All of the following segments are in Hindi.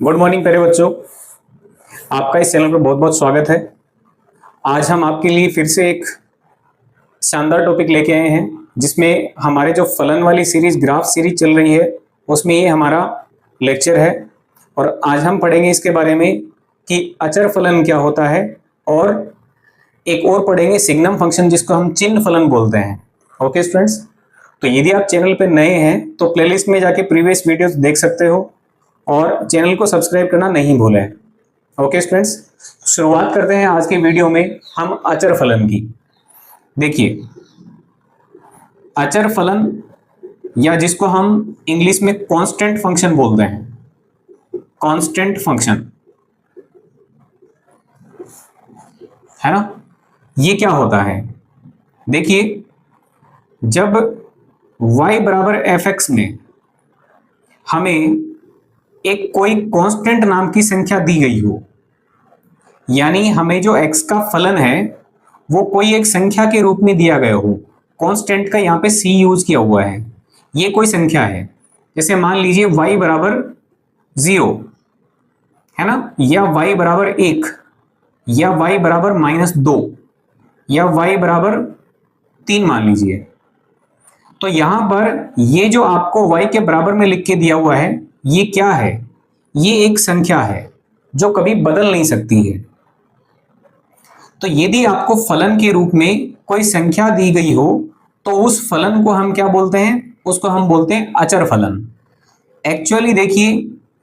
गुड मॉर्निंग प्यारे बच्चों, आपका इस चैनल पर बहुत बहुत स्वागत है। आज हम आपके लिए फिर से एक शानदार टॉपिक लेके आए हैं जिसमें हमारे जो फलन वाली सीरीज ग्राफ सीरीज चल रही है उसमें ये हमारा लेक्चर है। और आज हम पढ़ेंगे इसके बारे में कि अचर फलन क्या होता है और एक और पढ़ेंगे सिग्नम फंक्शन जिसको हम चिन्ह फलन बोलते हैं। ओके स्टूडेंट्स, तो यदि आप चैनल पर नए हैं तो प्लेलिस्ट में जाके प्रीवियस वीडियोस देख सकते हो और चैनल को सब्सक्राइब करना नहीं भूलें। ओके स्टूडेंट्स, शुरुआत करते हैं आज के वीडियो में हम अचर फलन की। देखिए, अचर फलन या जिसको हम इंग्लिश में कांस्टेंट फंक्शन बोलते हैं, कांस्टेंट फंक्शन है ना, ये क्या होता है? देखिए, जब y बराबर fx में हमें एक कोई कांस्टेंट नाम की संख्या दी गई हो, यानी हमें जो x का फलन है वो कोई एक संख्या के रूप में दिया गया हो। कांस्टेंट का यहाँ पे c यूज किया हुआ है, ये कोई संख्या है। जैसे मान लीजिए y बराबर 0 है ना, या y बराबर 1 या y बराबर -2 या y बराबर 3 मान लीजिए। तो यहां पर ये जो आपको y के बराबर में लिख के दिया हुआ है ये क्या है? ये एक संख्या है जो कभी बदल नहीं सकती है। तो यदि आपको फलन के रूप में कोई संख्या दी गई हो तो उस फलन को हम क्या बोलते हैं? उसको हम बोलते हैं अचर फलन। एक्चुअली देखिए,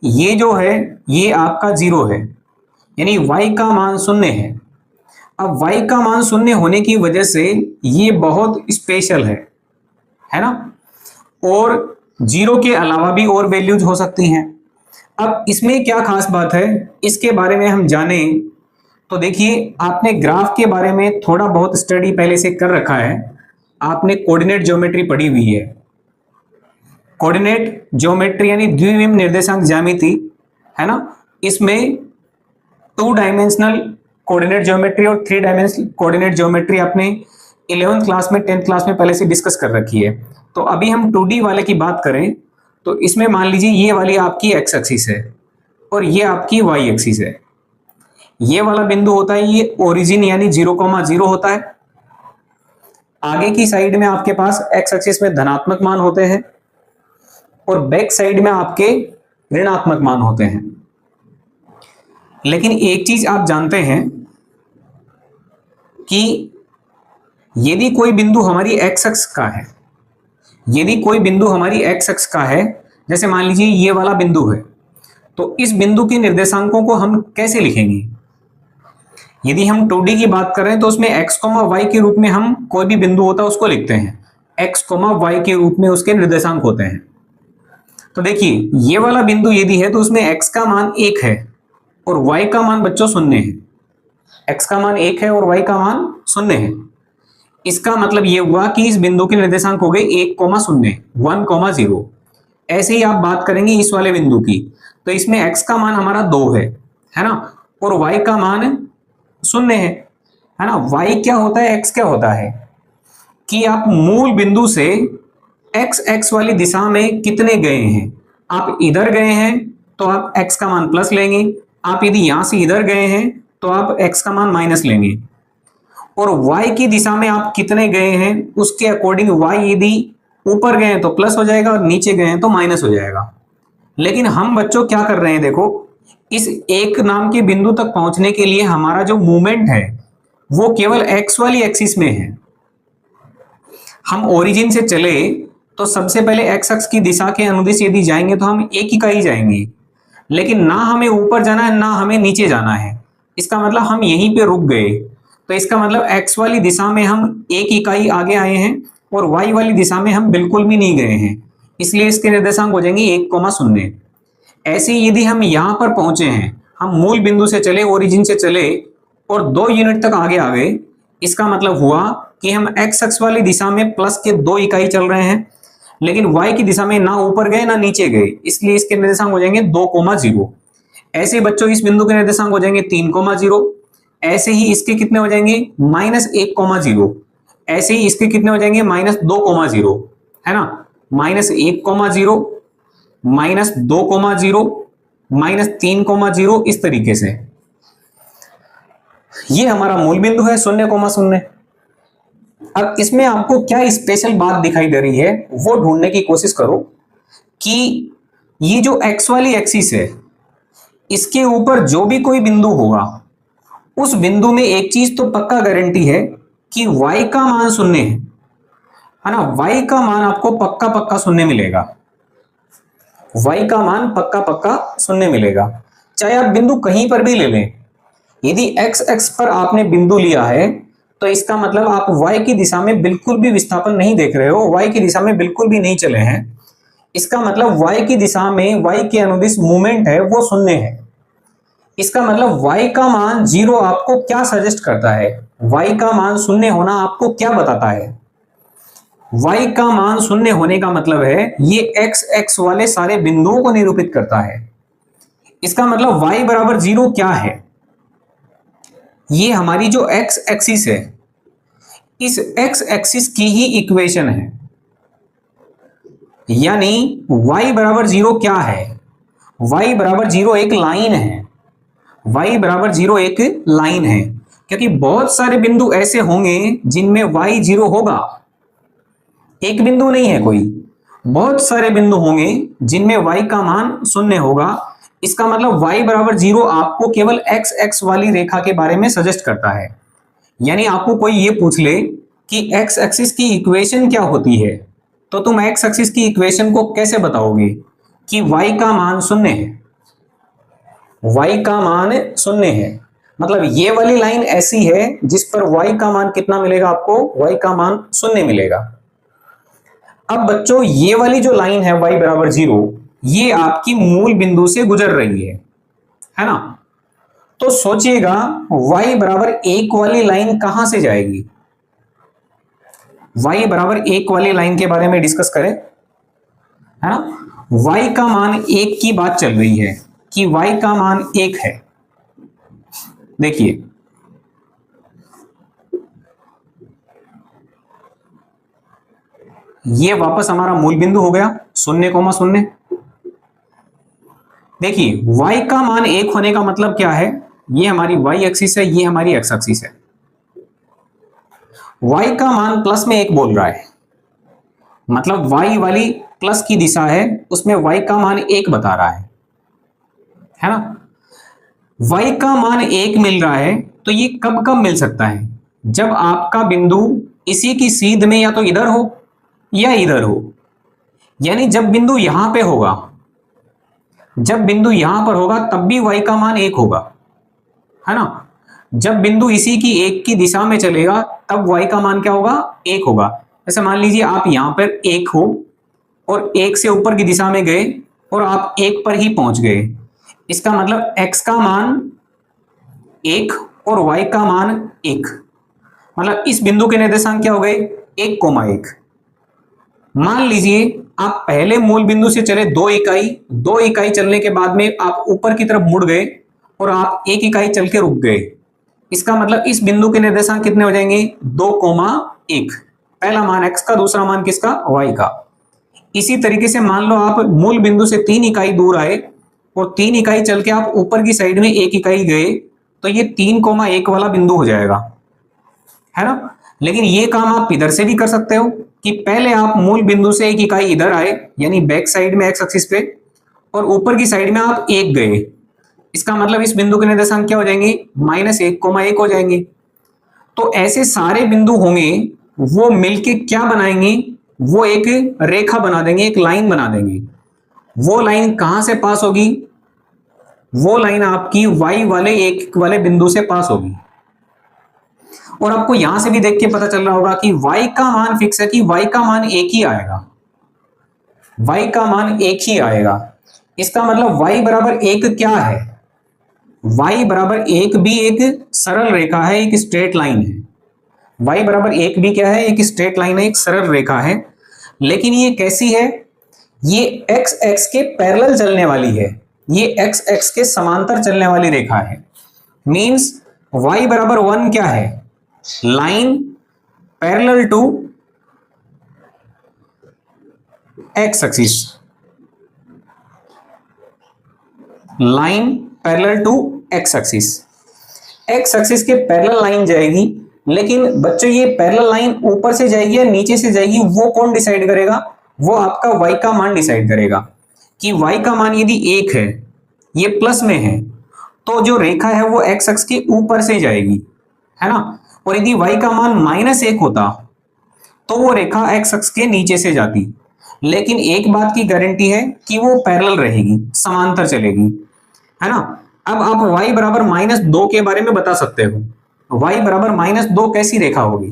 ये जो है ये आपका 0 है, यानी y का मान 0 है। अब y का मान 0 होने की वजह से ये बहुत स्पेशल है ना, और 0 के अलावा भी और वैल्यूज हो सकती हैं। अब इसमें क्या खास बात है, इसके बारे में हम जाने तो देखिए, आपने ग्राफ के बारे में थोड़ा बहुत स्टडी पहले से कर रखा है। आपने कोऑर्डिनेट ज्योमेट्री पढ़ी हुई है। कोऑर्डिनेट ज्योमेट्री यानी द्विविम निर्देशांक ज्यामिति है ना, इसमें 2 डायमेंशनल कोऑर्डिनेट ज्योमेट्री और 3 डायमेंशनल कोऑर्डिनेट ज्योमेट्री आपने 11th क्लास में 10th क्लास में पहले से डिस्कस कर रखी है। तो अभी हम 2D वाले की बात करें तो इसमें मान लीजिए ये वाली आपकी x एक्सिस है और ये आपकी y एक्सिस है। ये वाला बिंदु होता है ये ओरिजिन यानी 0,0 होता है। आगे की साइड में आपके पास x एक्सिस में धनात्मक मान होते हैं और बैक साइड में आपके ऋणात्मक मान होते हैं। लेकिन एक चीज आप जानते हैं कि यदि कोई बिंदु हमारी x अक्ष का है, यदि कोई बिंदु हमारी x अक्ष का है, जैसे मान लीजिए ये वाला बिंदु है, तो इस बिंदु के निर्देशांकों को हम कैसे लिखेंगे? यदि हम 2D की बात करें तो उसमें x, y के रूप में हम कोई भी बिंदु होता है उसको लिखते हैं। x, y के रूप में उसके निर्देशांक होते हैं। तो देखिए, ये वाला बिंदु यदि है तो उसमें x का मान 1 है और y का मान बच्चों 0 है। x का मान 1 है और y का मान 0 है। इसका मतलब ये हुआ कि इस बिंदु के निर्देशांक हो गए 1,0, 1,0। ऐसे ही आप बात करेंगे इस वाले बिंदु की, तो इसमें x का मान हमारा 2 है ना, और y का मान 0 है ना। y क्या होता है, x क्या होता है कि आप मूल बिंदु से x वाली दिशा में कितने गए हैं। आप इधर गए हैं तो आप x का मान प्लस लेंगे, आप यदि यहां से इधर गए हैं तो आप x का मान माइनस लेंगे, और y की दिशा में आप कितने गए हैं उसके अकॉर्डिंग y यदि ऊपर गए हैं तो प्लस हो जाएगा और नीचे गए हैं तो माइनस हो जाएगा। लेकिन हम बच्चों क्या कर रहे हैं, देखो, इस एक नाम के बिंदु तक पहुंचने के लिए हमारा जो मूवमेंट है वो केवल x वाली एक्सिस में है। हम ओरिजिन से चले तो सबसे पहले x अक्ष की दिशा के अनुदिश यदि जाएंगे तो हम एक ही का ही जाएंगे, लेकिन ना हमें ऊपर जाना है ना हमें नीचे जाना है। इसका मतलब हम यहीं पे रुक गए। तो इसका मतलब x वाली दिशा में हम एक इकाई आगे आए हैं और y वाली दिशा में हम बिल्कुल भी नहीं गए हैं, इसलिए इसके निर्देशांक हो जाएंगे 1,0। ऐसे ही यदि हम यहाँ पर पहुंचे हैं, हम मूल बिंदु से चले, ओरिजिन से चले और 2 यूनिट तक आगे आ गए, इसका मतलब हुआ कि हम x अक्ष वाली दिशा में प्लस के 2 इकाई चल रहे हैं, लेकिन y की दिशा में ना ऊपर गए ना नीचे गए, इसलिए इसके निर्देशांक हो जाएंगे 2,0। ऐसे बच्चों इस बिंदु के निर्देशांक हो जाएंगे 3,0। ऐसे ही इसके कितने हो जाएंगे -1,0। ऐसे ही इसके कितने हो जाएंगे -2,0 है ना, -1,0 -2,0 -3,0 इस तरीके से। ये हमारा मूल बिंदु है 0,0। अब इसमें आपको क्या स्पेशल बात दिखाई दे रही है वो ढूंढने की कोशिश करो कि ये जो एक्स वाली एक्सिस है इसके ऊपर जो भी कोई बिंदु होगा उस बिंदु में एक चीज तो पक्का गारंटी है कि y का मान शून्य है ना। y का मान आपको पक्का पक्का शून्य मिलेगा। y का मान पक्का पक्का शून्य मिलेगा, चाहे आप बिंदु कहीं पर भी ले लें। यदि x एक्स पर आपने बिंदु लिया है तो इसका मतलब आप y की दिशा में बिल्कुल भी विस्थापन नहीं देख रहे हो, y की दिशा में बिल्कुल भी नहीं चले हैं। इसका मतलब y की दिशा में y के अनुदिश मूवमेंट है वो शून्य है। इसका मतलब y का मान 0 आपको क्या सजेस्ट करता है, y का मान शून्य होना आपको क्या बताता है। y का मान शून्य होने का मतलब है ये x एक्स वाले सारे बिंदुओं को निरूपित करता है। इसका मतलब y बराबर 0 क्या है, ये हमारी जो x एक्सिस है इस x एक्सिस की ही इक्वेशन है। यानी y बराबर 0 क्या है, y बराबर 0 एक लाइन है। y बराबर 0 एक लाइन है क्योंकि बहुत सारे बिंदु ऐसे होंगे जिनमें y 0 होगा। एक बिंदु नहीं है कोई, बहुत सारे बिंदु होंगे जिनमें y का मान शून्य होगा। इसका मतलब y बराबर 0 आपको केवल x एक्स वाली रेखा के बारे में सजेस्ट करता है। यानी आपको कोई ये पूछ ले कि x एक्सिस की इक्वेशन क्या होती है तो तुम x एक्सिस की इक्वेशन को कैसे बताओगे कि y का मान शून्य है। y का मान शून्य है मतलब ये वाली लाइन ऐसी है जिस पर y का मान कितना मिलेगा, आपको y का मान शून्य मिलेगा। अब बच्चों ये वाली जो लाइन है y बराबर 0 ये आपकी मूल बिंदु से गुजर रही है ना। तो सोचिएगा y बराबर 1 वाली लाइन कहां से जाएगी। y बराबर 1 वाली लाइन के बारे में डिस्कस करें, है ना। y का मान 1 की बात चल रही है कि y का मान 1 है। देखिए ये वापस हमारा मूल बिंदु हो गया 0,0। देखिए y का मान 1 होने का मतलब क्या है, ये हमारी y एक्सिस है, ये हमारी x एक्सिस है। y का मान प्लस में 1 बोल रहा है मतलब y वाली प्लस की दिशा है उसमें y का मान 1 बता रहा है ना। y का मान 1 मिल रहा है तो ये कब कब मिल सकता है, जब आपका बिंदु इसी की सीध में या तो इधर हो या इधर हो। यानी जब बिंदु यहां पे होगा, जब बिंदु यहां पर होगा तब भी y का मान 1 होगा, है ना। जब बिंदु इसी की 1 की दिशा में चलेगा तब y का मान क्या होगा, 1 होगा। जैसे मान लीजिए आप यहां पर 1 हो और 1 से ऊपर की दिशा में गए और आप 1 पर ही पहुंच गए। इसका मतलब x का मान 1 और y का मान 1, मतलब इस बिंदु के निर्देशांक क्या हो गए, 1,1। मान लीजिए आप पहले मूल बिंदु से चले 2 इकाई चलने के बाद में आप ऊपर की तरफ मुड़ गए और आप 1 इकाई चल के रुक गए। इसका मतलब इस बिंदु के निर्देशांक कितने हो जाएंगे, 2,1। पहला मान x का, दूसरा मान किसका, y का। इसी तरीके से मान लो आप मूल बिंदु से 3 इकाई दूर आए और 3 इकाई चल के आप ऊपर की साइड में 1 इकाई गए तो ये 3,1 वाला बिंदु हो जाएगा, है ना। लेकिन ये काम आप इधर से भी कर सकते हो कि पहले आप मूल बिंदु से 1 इकाई इधर आए यानी बैक साइड में x एक्सिस पे और ऊपर की साइड में आप 1 गए। इसका मतलब इस बिंदु के निर्देशांक क्या हो जाएंगे, -1,1 हो जाएंगे। तो ऐसे सारे बिंदु होंगे वो मिलके क्या बनाएंगे, वो एक रेखा बना देंगे, एक लाइन बना देंगे। वो लाइन कहां से पास होगी, वो लाइन आपकी y वाले 1 वाले बिंदु से पास होगी। और आपको यहां से भी देख के पता चल रहा होगा कि y का मान फिक्स है कि y का मान 1 ही आएगा, y का मान 1 ही आएगा। इसका मतलब y बराबर 1 क्या है, y बराबर 1 भी एक सरल रेखा है, एक स्ट्रेट लाइन है। y बराबर 1 भी क्या है, एक स्ट्रेट लाइन है, एक सरल रेखा है। लेकिन ये कैसी है, ये x एक्स के पैरेलल चलने वाली है, ये x एक्स के समांतर चलने वाली रेखा है। मींस y बराबर 1 क्या है, line parallel to x axis. Line parallel to X axis, X axis के पैरेलल लाइन जाएगी, लेकिन बच्चों ये पैरेलल लाइन ऊपर से जाएगी या नीचे से जाएगी वो कौन डिसाइड करेगा? वो आपका y का मान डिसाइड करेगा कि y का मान यदि 1 है, ये प्लस में है, तो जो रेखा है वो x अक्ष के ऊपर से जाएगी, है ना। और यदि y का मान -1 होता तो वो रेखा x अक्ष के नीचे से जाती। लेकिन एक बात की गारंटी है कि वो पैरेलल रहेगी, समांतर चलेगी, है ना। अब आप y बराबर -2 के बारे में बता सकते हो। y बराबर -2 कैसी रेखा होगी?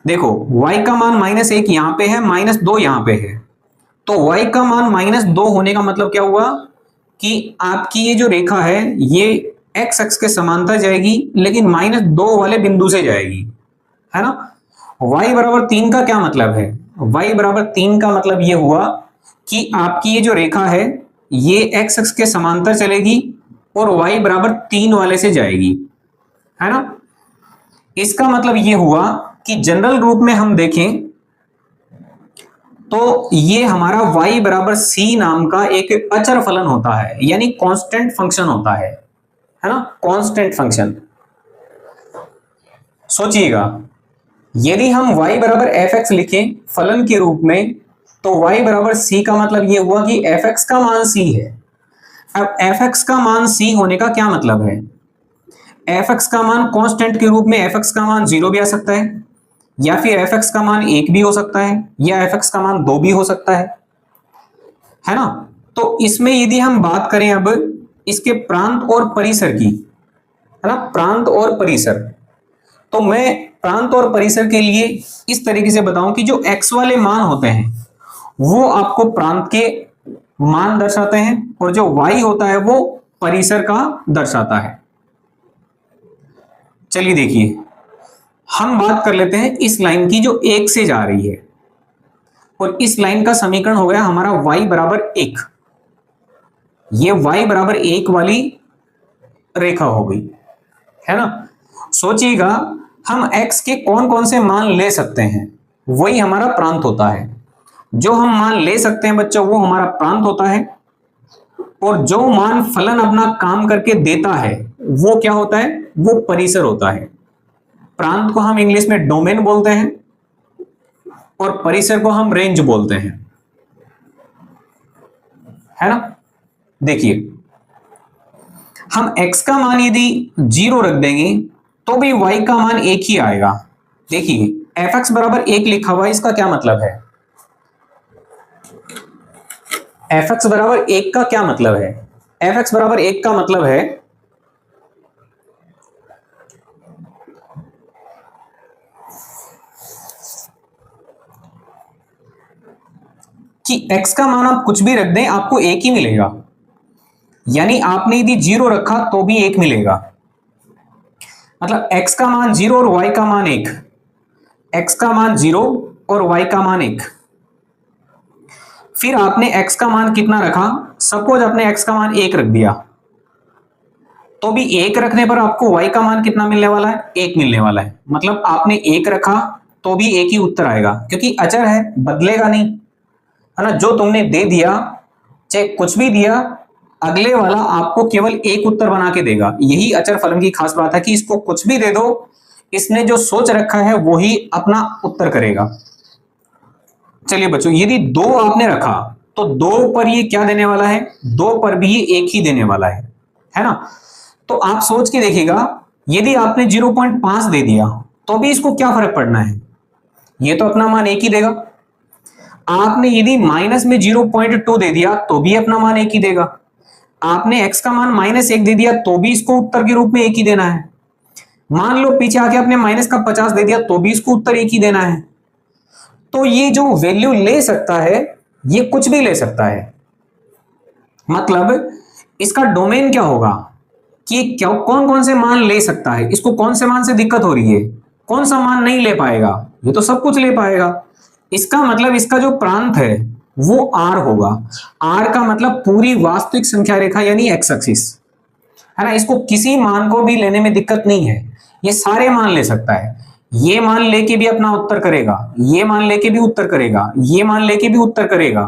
देखो y का मान -1 यहां पे है, -2 यहां पे है, तो y का मान -2 होने का मतलब क्या हुआ कि आपकी ये जो रेखा है ये x अक्ष के समांतर जाएगी, लेकिन -2 वाले बिंदु से जाएगी, है ना। y बराबर 3 का क्या मतलब है? y बराबर 3 का मतलब ये हुआ कि आपकी ये जो रेखा है ये x अक्ष के समांतर चलेगी और y बराबर 3 वाले से जाएगी, है ना। इसका मतलब ये हुआ कि जनरल रूप में हम देखें तो ये हमारा y बराबर c नाम का एक अचर फलन होता है, यानी कांस्टेंट फंक्शन होता है ना, कांस्टेंट फंक्शन। सोचिएगा यदि हम y बराबर fx लिखें फलन के रूप में तो y बराबर c का मतलब ये हुआ कि fx का मान c है। अब fx का मान c होने का क्या मतलब है? fx का मान कांस्टेंट के रूप में fx का मान 0 भी आ सकता है, या फिर fx का मान 1 भी हो सकता है, या fx का मान 2 भी हो सकता है ना। तो इसमें यदि हम बात करें अब इसके प्रांत और परिसर की, है ना, प्रांत और परिसर, तो मैं प्रांत और परिसर के लिए इस तरीके से बताऊं कि जो x वाले मान होते हैं वो आपको प्रांत के मान दर्शाते हैं और जो y होता है वो परिसर का दर्शाता है। चलिए देखिए हम बात कर लेते हैं इस लाइन की जो 1 से जा रही है, और इस लाइन का समीकरण हो गया हमारा y बराबर 1। ये y बराबर 1 वाली रेखा हो गई, है ना। सोचिएगा हम x के कौन कौन से मान ले सकते हैं, वही हमारा प्रांत होता है। जो हम मान ले सकते हैं बच्चों वो हमारा प्रांत होता है, और जो मान फलन अपना काम करके देता है वो क्या होता है? वो परिसर होता है। प्रांत को हम इंग्लिश में डोमेन बोलते हैं और परिसर को हम रेंज बोलते हैं, है ना। देखिए हम x का मान यदि 0 रख देंगे तो भी y का मान 1 ही आएगा। देखिए fx बराबर 1 लिखा हुआ है, इसका क्या मतलब है? fx बराबर 1 का क्या मतलब है? fx बराबर 1 का मतलब है कि x का मान आप कुछ भी रख दें आपको 1 ही मिलेगा, यानी आपने यदि 0 रखा तो भी 1 मिलेगा। मतलब x का मान 0 और y का मान 1, x का मान 0 और y का मान 1। फिर आपने x का मान कितना रखा? सपोज आपने x का मान 1 रख दिया, तो भी 1 रखने पर आपको y का मान कितना मिलने वाला है? 1 मिलने वाला है। मतलब आपने 1 रखा तो भी 1 ही उत्तर आएगा, क्योंकि अचर है, बदलेगा नहीं, है ना। जो तुमने दे दिया चाहे कुछ भी दिया, अगले वाला आपको केवल 1 उत्तर बना के देगा। यही अचर फलन की खास बात है कि इसको कुछ भी दे दो, इसने जो सोच रखा है वो ही अपना उत्तर करेगा। चलिए बच्चों यदि 2 आपने रखा तो 2 पर ये क्या देने वाला है? 2 पर भी ये 1 ही देने वाला है ना। तो आप सोच के देखिएगा यदि आपने 0.5 दे दिया तो भी इसको क्या फर्क पड़ना है? ये तो अपना मान 1 ही देगा। आपने यदि माइनस में 0.2 दे दिया तो भी अपना मान 1 ही देगा। आपने x का मान -1 दे दिया तो भी इसको उत्तर के रूप में 1 ही देना है। मान लो पीछे आके आपने -50 दे दिया तो भी इसको उत्तर 1 ही देना है। तो ये जो वैल्यू ले सकता है ये कुछ भी ले सकता है। मतलब इसका डोमेन क्या होगा कि क्या कौन कौन से मान ले सकता है, इसको कौन से मान से दिक्कत हो रही है, कौन सा मान नहीं ले पाएगा, ये तो सब कुछ ले पाएगा। इसका मतलब इसका जो प्रांत है वो r होगा। r का मतलब पूरी वास्तविक संख्या रेखा यानी x एक्सिस, है ना। इसको किसी मान को भी लेने में दिक्कत नहीं है, ये सारे मान ले सकता है। ये मान लेके भी अपना उत्तर करेगा, ये मान लेके भी उत्तर करेगा, ये मान लेके भी उत्तर करेगा।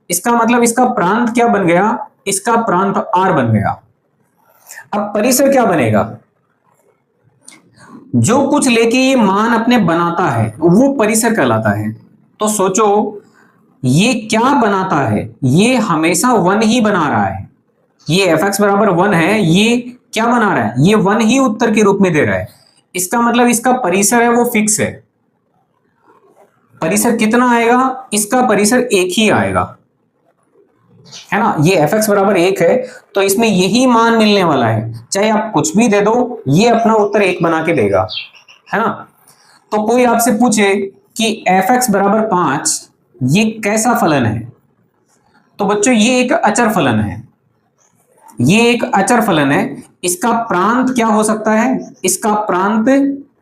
इसका मतलब इसका प्रांत क्या बन गया? इसका प्रांत R बन गया। अब परिसर क्या बनेगा? जो कुछ लेके ये मान अपने बनाता है वो परिसर कहलाता है। तो सोचो ये क्या बनाता है, ये हमेशा 1 ही बना रहा है। ये fx बराबर 1 है, ये क्या बना रहा है? ये 1 ही उत्तर के रूप में दे रहा है। इसका मतलब इसका परिसर है वो फिक्स है। परिसर कितना आएगा? इसका परिसर 1 ही आएगा, है ना। ये fx बराबर 1 है तो इसमें यही मान मिलने वाला है, चाहे आप कुछ भी दे दो ये अपना उत्तर 1 बना के देगा, है ना। तो कोई आपसे पूछे कि fx बराबर 5 ये कैसा फलन है, तो बच्चों ये एक अचर फलन है। ये एक अचर फलन है। इसका प्रांत क्या हो सकता है? इसका प्रांत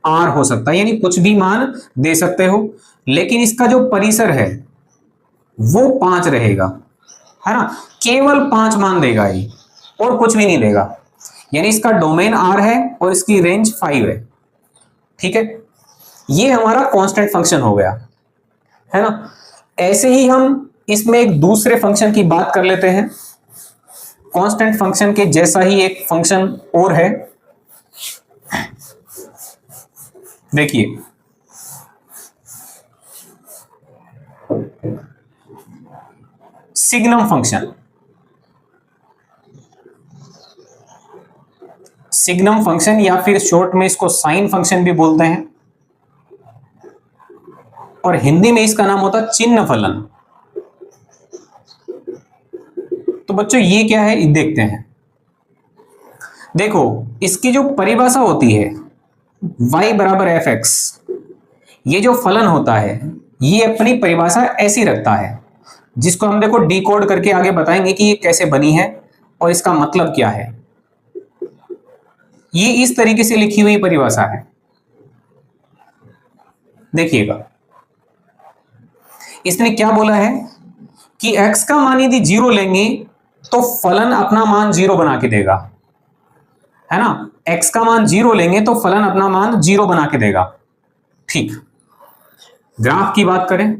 R हो सकता है, यानी कुछ भी मान दे सकते हो, लेकिन इसका जो परिसर है वो 5 रहेगा, है ना। केवल 5 मान देगा ये और कुछ भी नहीं देगा, यानी इसका डोमेन R है और इसकी रेंज 5 है, ठीक है। ये हमारा कांस्टेंट फंक्शन हो गया, है ना। ऐसे ही हम इसमें एक दूसरे फंक्शन की बात कर लेते हैं। कांस्टेंट फंक्शन के जैसा ही एक फंक्शन और है, देखिए सिग्नम फंक्शन। सिग्नम फंक्शन या फिर शॉर्ट में इसको साइन फंक्शन भी बोलते हैं, और हिंदी में इसका नाम होता है चिन्ह फलन। तो बच्चों ये क्या है देखते हैं। देखो इसकी जो परिभाषा होती है y बराबर fx, ये जो फलन होता है ये अपनी परिभाषा ऐसी रखता है, जिसको हम देखो डिकोड करके आगे बताएंगे कि ये कैसे बनी है और इसका मतलब क्या है। ये इस तरीके से लिखी हुई परिभाषा है, देखिएगा। इसने क्या बोला है कि x का मान यदि 0 लेंगे तो फलन अपना मान 0 बना के देगा, है ना। x का मान 0 लेंगे तो फलन अपना मान 0 बना के देगा, ठीक। ग्राफ की बात करें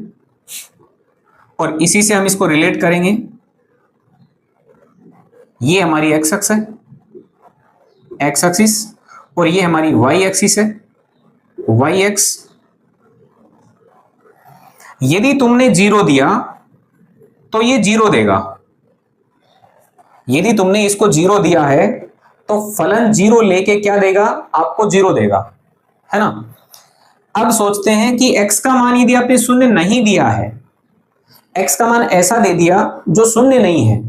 और इसी से हम इसको रिलेट करेंगे। ये हमारी x अक्ष है, x एक्सिस, और ये हमारी y एक्सिस है, y एक्स। यदि तुमने 0 दिया तो ये 0 देगा। यदि तुमने इसको 0 दिया है तो फलन 0 लेके क्या देगा? आपको 0 देगा, है ना। अब सोचते हैं कि x का मान यदि आपने 0 नहीं दिया है, x का मान ऐसा दे दिया जो 0 नहीं है,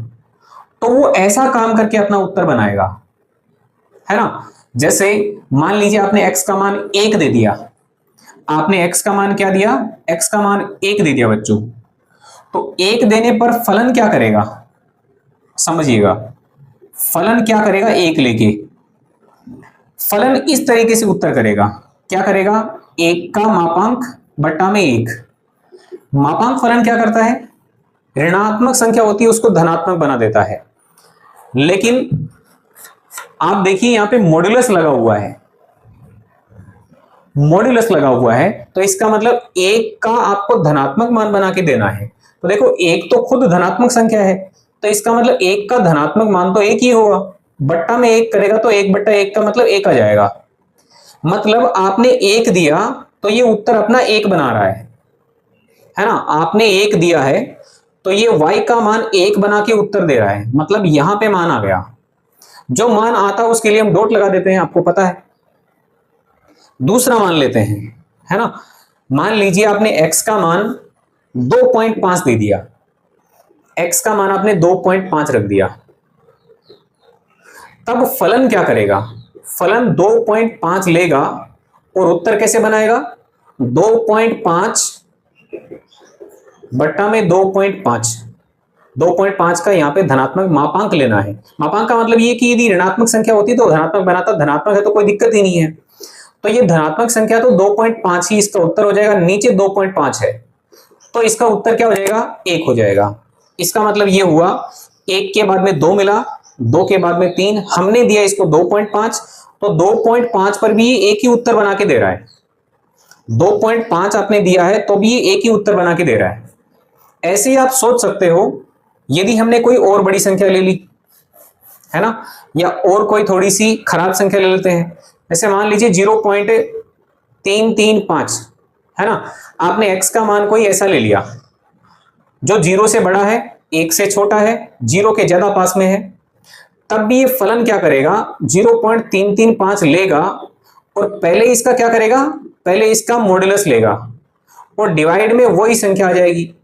तो वो ऐसा काम करके अपना उत्तर बनाएगा, है ना। जैसे मान लीजिए आपने x का मान 1 दे दिया। आपने x का मान क्या दिया? x का मान 1 दे दिया बच्चों। तो 1 देने पर फलन क्या करेगा? समझिएगा, फलन क्या करेगा? 1 लेके फलन इस तरीके से उत्तर करेगा। क्या करेगा? 1 का मापांक बट्टा में 1। मापांक फलन क्या करता है? ऋणात्मक संख्या होती है उसको धनात्मक बना देता है। लेकिन आप देखिए यहां पे मॉड्यूलस लगा हुआ है, मॉड्यूलस लगा हुआ है, तो इसका मतलब 1 का आपको धनात्मक मान बना के देना है। तो देखो 1 तो खुद धनात्मक संख्या है, तो इसका मतलब 1 का धनात्मक मान तो 1 ही होगा। बट्टा में 1 करेगा तो 1 बट्टा 1 का मतलब 1 आ जाएगा। मतलब आपने 1 दिया तो ये उत्तर अपना 1 बना रहा है ना। आपने 1 दिया है तो ये y का मान 1 बना के उत्तर दे रहा है, मतलब यहां पे मान आ गया। जो मान आता है उसके लिए हम डॉट लगा देते हैं, आपको पता है। दूसरा मान लेते हैं, है ना। मान लीजिए आपने x का मान 2.5 दे दिया। x का मान आपने 2.5 रख दिया, तब फलन क्या करेगा? फलन 2.5 लेगा और उत्तर कैसे बनाएगा? 2.5 बट्टा में 2.5। 2.5 का यहाँ पे धनात्मक मापांक लेना है। मापांक का मतलब ये कि यदि ऋणात्मक संख्या होती तो धनात्मक बनाता, धनात्मक है तो कोई दिक्कत ही नहीं है। तो ये धनात्मक संख्या तो 2.5 ही इसका उत्तर हो जाएगा। नीचे 2.5 है तो इसका उत्तर क्या हो जाएगा? 1 हो जाएगा। इसका मतलब ये हुआ 1 के बाद में 2 मिला, 2 के बाद में 3, हमने दिया इसको 2.5, तो 2.5 पर भी ये 1 ही उत्तर बना के दे रहा है। 2.5 आपने दिया है तो भी ये 1 ही उत्तर बना के दे रहा है। ऐसे ही आप सोच सकते हो, यदि हमने कोई और बड़ी संख्या ले ली, है ना। या और कोई थोड़ी सी खराब संख्या ले लेते हैं, जैसे मान लीजिए 0.335, है ना। आपने x का मान कोई ऐसा ले लिया जो 0 से बड़ा है, 1 से छोटा है, 0 के ज्यादा पास में है, तब भी ये फलन क्या करेगा, 0.335 लेगा और पहले इसका क्या करेगा, पहले इसका मॉड्यूलस लेगा और डिवाइड में वही संख्या आ जाएगी।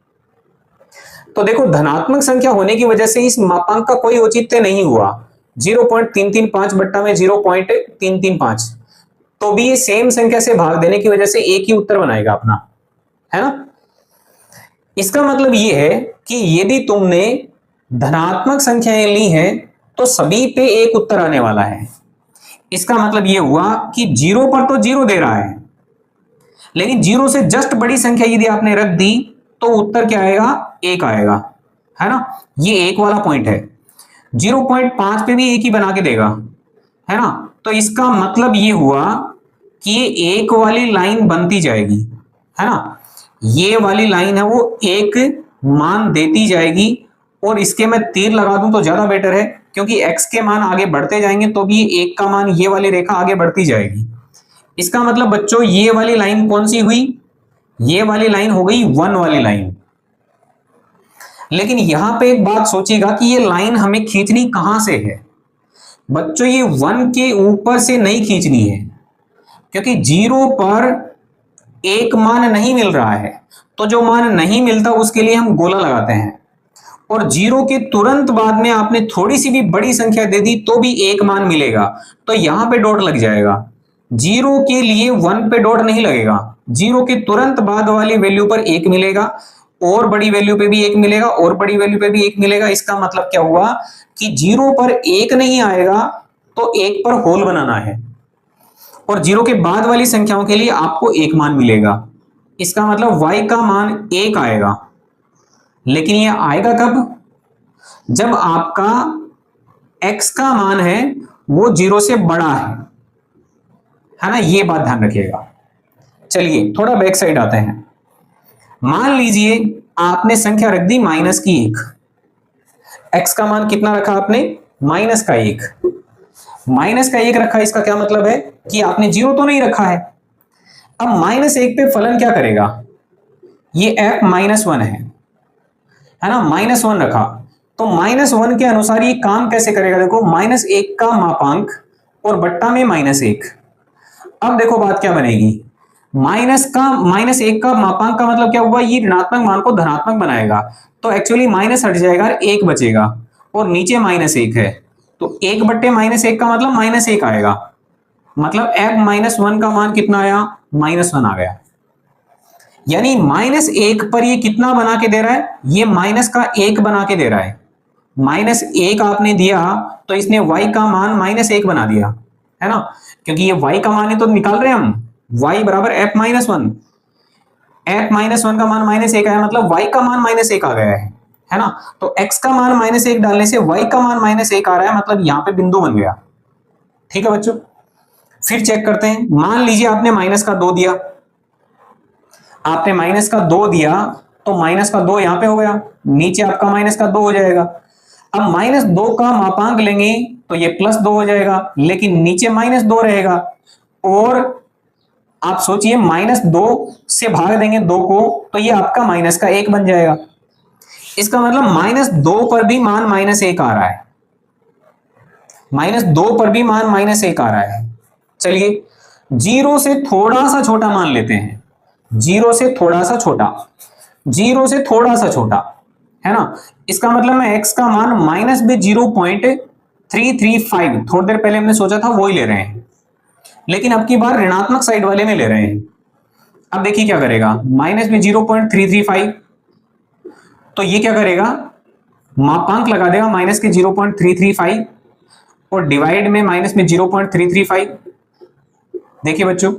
तो देखो धनात्मक संख्या होने की वजह से इस मापांक का कोई औचित्य नहीं हुआ, 0.335 बट्टा में 0.335, तो भी ये सेम संख्या से भाग देने की वजह से एक ही उत्तर बनाएगा अपना, है ना। इसका मतलब ये है कि यदि तुमने धनात्मक संख्याएं ली हैं तो सभी पे एक उत्तर आने वाला है। इसका मतलब ये हुआ कि 0 पर तो 0 दे रहा है, लेकिन 0 से जस्ट बड़ी संख्या यदि आपने रख दी तो उत्तर क्या आएगा, 1 आएगा, है ना। ये एक वाला पॉइंट है। 0.5 पे भी एक ही बना के देगा, है ना। तो इसका मतलब ये हुआ कि ये एक वाली लाइन बनती जाएगी, है ना। ये वाली लाइन है वो एक मान देती जाएगी और इसके मैं तीर लगा दूं तो ज्यादा बेटर है, क्योंकि x के मान आगे बढ़ते जाएंगे तो भी एक का मान, ये वाली रेखा आगे बढ़ती जाएगी। इसका मतलब बच्चों ये वाली लाइन कौन सी हुई, ये वाली लाइन हो गई 1 वाली लाइन। लेकिन यहां पे एक बात सोचिएगा कि ये लाइन हमें खींचनी कहां से है बच्चों, ये 1 के ऊपर से नहीं खींचनी है, क्योंकि 0 पर एक मान नहीं मिल रहा है, तो जो मान नहीं मिलता उसके लिए हम गोला लगाते हैं, और 0 के तुरंत बाद में आपने थोड़ी सी भी बड़ी संख्या दे दी तो भी एक मान मिलेगा, तो यहां पे डॉट लग जाएगा। 0 के लिए 1 पे डॉट नहीं लगेगा, 0 के तुरंत बाद वाली वैल्यू पर एक मिलेगा, और बड़ी वैल्यू पे भी एक मिलेगा, और बड़ी वैल्यू पे भी एक मिलेगा। इसका मतलब क्या हुआ कि 0 पर एक नहीं आएगा तो एक पर होल बनाना है, और 0 के बाद वाली संख्याओं के लिए आपको एक मान मिलेगा। इसका मतलब y का मान 1 आएगा, लेकिन यह आएगा कब, जब आपका x का मान है वो 0 से बड़ा है ना। ये बात ध्यान रखिएगा। चलिए थोड़ा बैक साइड आते हैं। मान लीजिए आपने संख्या रख दी -1, x का मान कितना रखा आपने, -1, -1 रखा। इसका क्या मतलब है कि आपने 0 तो नहीं रखा है। अब -1 पे फलन क्या करेगा, ये f -1 है ना, -1 रखा, तो -1 के अनुसार ये काम कैसे करेगा, देखो -1 का मापांक और बट्टा में -1। अब देखो बात क्या बनेगी, -1 का मापांक का मतलब क्या हुआ, ये ऋणात्मक मान को धनात्मक बनाएगा, तो एक्चुअली माइनस हट जाएगा, 1 बचेगा, और नीचे -1 है, तो 1 बट्टे -1 का मतलब -1 आएगा। मतलब f -1 का मान कितना आया, -1 आ गया। यानी -1 पर ये कितना बना के दे रहा है, ये -1 बना के दे रहा है। -1 आपने दिया तो इसने y का मान -1 बना दिया, है ना, क्योंकि ये y का मान है तो निकाल रहे हैं हम, y बराबर f -1, f -1 का मान -1 आया, मतलब y का मान -1 आ गया है ना। तो x का मान -1 डालने से y का मान -1 आ रहा है, मतलब यहां पे बिंदु बन गया। ठीक है बच्चों, फिर चेक करते हैं। मान लीजिए आपने -2 दिया, आपने -2 दिया तो -2 यहां पे हो गया, नीचे आपका -2 हो जाएगा। अब -2 का मापांक लेंगे तो ये +2 हो जाएगा, लेकिन नीचे -2 रहेगा, और आप सोचिए -2 से भाग देंगे 2 को तो ये आपका -1 बन जाएगा। इसका मतलब -2 पर भी मान -1 आ रहा है, -2 पर भी मान -1 आ रहा है। चलिए 0 से थोड़ा सा छोटा मान लेते हैं, 0 से थोड़ा सा छोटा, 0 से थोड़ा सा छोटा, है ना। इसका मतलब मैं x का मान -0.335, थोड़ी देर पहले हमने सोचा था वो ही ले रहे हैं, लेकिन अब की बार ऋणात्मक साइड वाले में ले रहे हैं। अब देखिए क्या करेगा, -0.335, तो ये क्या करेगा, मापांक लगा देगा माइनस के 0.335 और डिवाइड में -0.335। देखिए बच्चों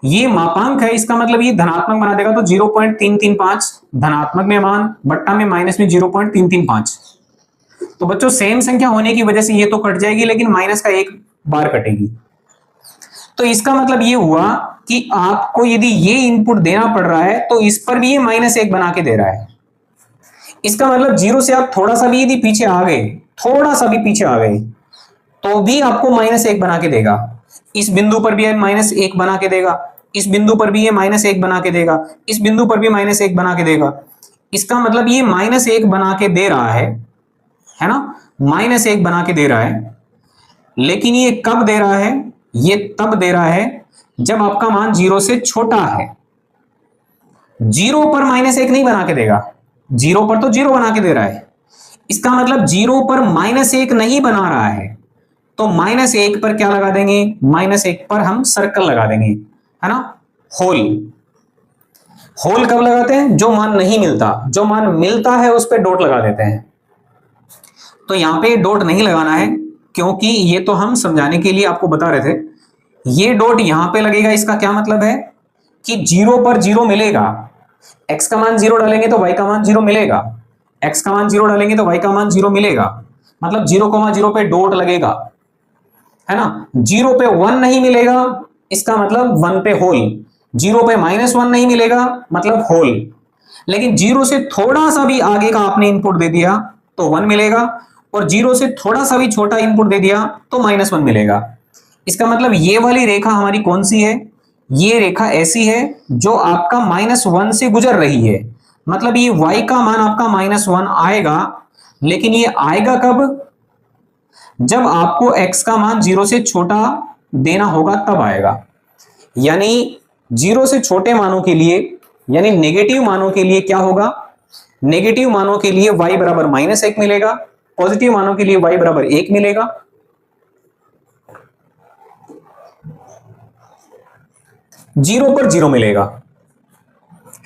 ये मापांक है, इसका मतलब ये धनात्मक बना देगा, तो 0.335 धनात्मक में मान, बट्टा में -0.335। तो बच्चों सेम संख्या होने की वजह से ये तो कट जाएगी, लेकिन माइनस का एक बार कटेगी। तो इसका मतलब ये हुआ कि आपको यदि ये इनपुट देना पड़ रहा है तो इस पर भी ये -1 बना के दे रहा है। इसका मतलब 0 से आप थोड़ा सा भी यदि पीछे आ गए, थोड़ा सा भी पीछे आ गए तो भी आपको -1 बना के देगा। इस बिंदु पर भी -1 बना के देगा, इस बिंदु पर भी ये -1 बना के देगा, इस बिंदु पर भी -1 बना के देगा। इसका मतलब ये -1 बना के दे रहा है ना, -1 बना के दे रहा है। लेकिन ये कब दे रहा है? ये तब दे रहा है जब आपका मान 0 से छोटा है। 0 पर -1 नहीं बना के देगा, 0 पर तो 0 बना के दे रहा है। इसका मतलब 0 पर -1 नहीं बना रहा है, तो -1 पर क्या लगा देंगे? -1 पर हम सर्कल लगा देंगे, है ना, होल। होल कब लगाते हैं? जो मान नहीं मिलता, जो मान मिलता है उस पर डॉट लगा देते हैं। तो यहां पे डॉट नहीं लगाना है, क्योंकि ये तो हम समझाने के लिए आपको बता रहे थे। ये डॉट यहां पे लगेगा, इसका क्या मतलब है कि 0 पर 0 मिलेगा। x का मान 0 डालेंगे तो y का मान 0 मिलेगा, x का मान 0 डालेंगे तो y का मान 0 मिलेगा। मतलब 0,0 पे डॉट लगेगा, है ना। 0 पे 1 नहीं मिलेगा, इसका मतलब 1 पे होल। 0 पे -1 नहीं मिलेगा, मतलब होल। लेकिन 0 से थोड़ा सा भी आगे का आपने इनपुट दे दिया तो 1 मिलेगा, और 0 से थोड़ा सा भी छोटा इनपुट दे दिया तो -1 मिलेगा। इसका मतलब ये वाली रेखा हमारी कौन सी है? ये रेखा ऐसी है जो आपका -1 से गुजर रही है। मतलब ये y का मान आपका -1 आएगा, लेकिन ये आएगा कब? जब आपको x का मान 0 से छोटा देना होगा, तब आएगा। यानी 0 से छोटे मानों के लिए, यानी नेगेटिव मानों के लिए क्या होगा? नेगेटिव मानों के लिए y बराबर -1 मिलेगा, पॉजिटिव मानों के लिए y बराबर 1 मिलेगा। 0 पर 0 मिलेगा,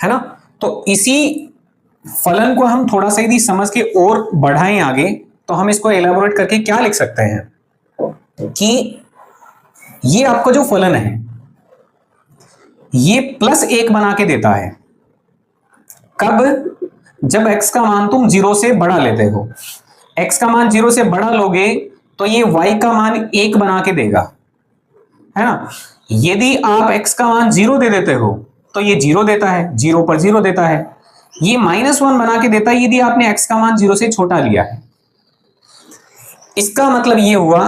है ना। तो इसी फलन को हम थोड़ा सा यदि समझ के और बढ़ाएं आगे, तो हम इसको एलाबोरेट करके क्या लिख सकते हैं कि ये आपका जो फलन है ये +1 बना के देता है। कब? जब x का मान तुम 0 से बड़ा लेते हो। x का मान 0 से बड़ा लोगे तो ये y का मान 1 बना के देगा, है ना। यदि आप x का मान 0 दे देते हो तो ये 0 देता है, 0 पर 0 देता है। ये -1 बना के देता है यदि आपने x का मान 0 से छोटा लिया है। इसका मतलब ये हुआ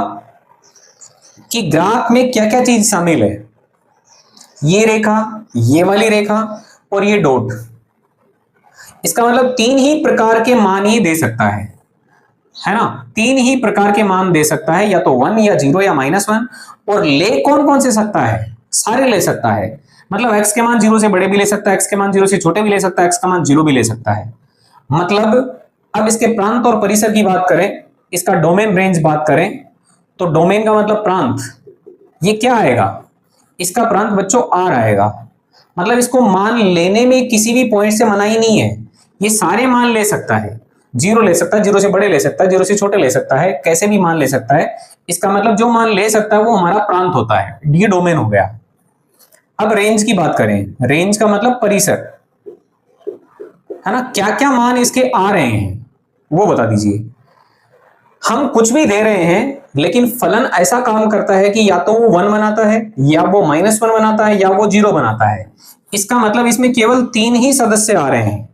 कि ग्राफ में क्या क्या चीज शामिल है? ये रेखा, ये वाली रेखा और ये डॉट। इसका मतलब 3 ही प्रकार के मान ही दे सकता है ना। 3 ही प्रकार के मान दे सकता है, या तो 1 या 0 या -1। और ले कौन कौन से सकता है? सारे ले सकता है। मतलब x के मान 0 से बड़े भी ले सकता है, x के मान 0 से छोटे भी ले सकता है, x का मान 0 भी ले सकता है। मतलब अब इसके प्रांत और परिसर की बात करें, इसका डोमेन रेंज बात करें, तो डोमेन का मतलब प्रांत। ये क्या आएगा? इसका प्रांत बच्चों R आएगा। मतलब इसको मान लेने में किसी भी पॉइंट से मनाही नहीं है, ये सारे मान ले सकता है। 0 ले सकता है, 0 से बड़े ले सकता है, 0 से छोटे ले सकता है, कैसे भी मान ले सकता है। इसका मतलब जो मान ले सकता है वो हमारा प्रांत होता है, ये डोमेन हो गया। अब रेंज की बात करें, रेंज का मतलब परिसर, है ना। क्या क्या मान इसके आ रहे हैं वो बता दीजिए। हम कुछ भी दे रहे हैं, लेकिन फलन ऐसा काम करता है कि या तो वो 1 बनाता है, या वो -1 बनाता है, या वो 0 बनाता है। इसका मतलब इसमें केवल 3 ही सदस्य आ रहे हैं,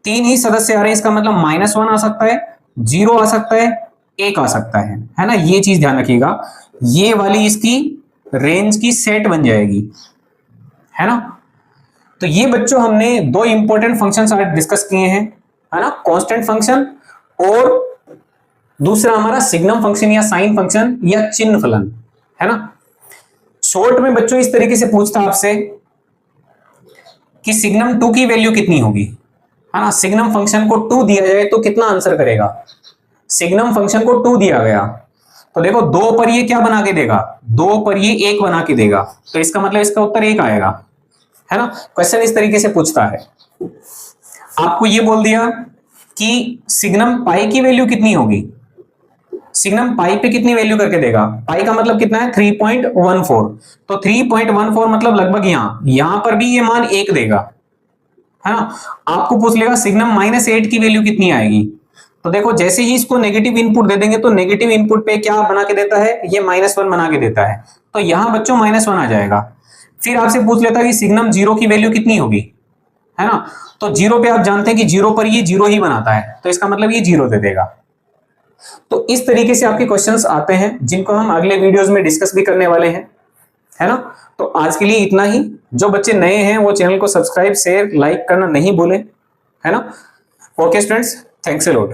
3 ही सदस्य आ रहे हैं। इसका मतलब -1 आ सकता है, 0 आ सकता है, 1 आ सकता है ना। ये चीज ध्यान रखिएगा, ये वाली इसकी रेंज की सेट बन जाएगी, है ना। तो ये बच्चों हमने 2 इंपॉर्टेंट फंक्शन आज डिस्कस किए हैं, है ना। कांस्टेंट फंक्शन और दूसरा हमारा सिग्नम फंक्शन या साइन फंक्शन या चिन्ह फलन, है ना। शॉर्ट में बच्चों इस तरीके से पूछता आपसे कि सिग्नम 2 की वैल्यू कितनी होगी, है ना। सिग्नम फंक्शन को 2 दिया जाए तो कितना आंसर करेगा? सिग्नम फंक्शन को 2 दिया गया तो देखो 2 पर ये क्या बना के देगा? 2 पर ये 1 बना के देगा, तो इसका मतलब इसका उत्तर 1 आएगा, है ना। क्वेश्चन इस तरीके से पूछता है। आपको ये बोल दिया कि सिग्नम पाई की वैल्यू कितनी होगी, सिग्नम पाई पे कितनी वैल्यू करके देगा? पाई का मतलब कितना है? 3.14। तो 3.14 मतलब लगभग यहां पर भी ये मान 1 देगा, है ना। आपको पूछ लेगा सिग्नम -8 की वैल्यू कितनी आएगी, तो देखो जैसे ही इसको नेगेटिव इनपुट दे देंगे तो नेगेटिव इनपुट पे क्या बना के देता है? ये -1 बना के देता है, तो यहां बच्चों -1 आ जाएगा। फिर आपसे पूछ लेता है कि सिग्नम 0 की वैल्यू कितनी होगी, है ना। तो 0 पे आप जानते हैं कि 0 पर ये 0 ही बनाता है, तो इसका मतलब ये 0 दे देगा। तो इस तरीके से आपके क्वेश्चंस आते हैं जिनको हम अगले वीडियोस में डिस्कस भी करने वाले हैं, है ना। तो आज के लिए इतना ही। जो बच्चे नए हैं वो चैनल को सब्सक्राइब शेयर लाइक करना नहीं भूलें, है ना। Okay students, thanks a lot.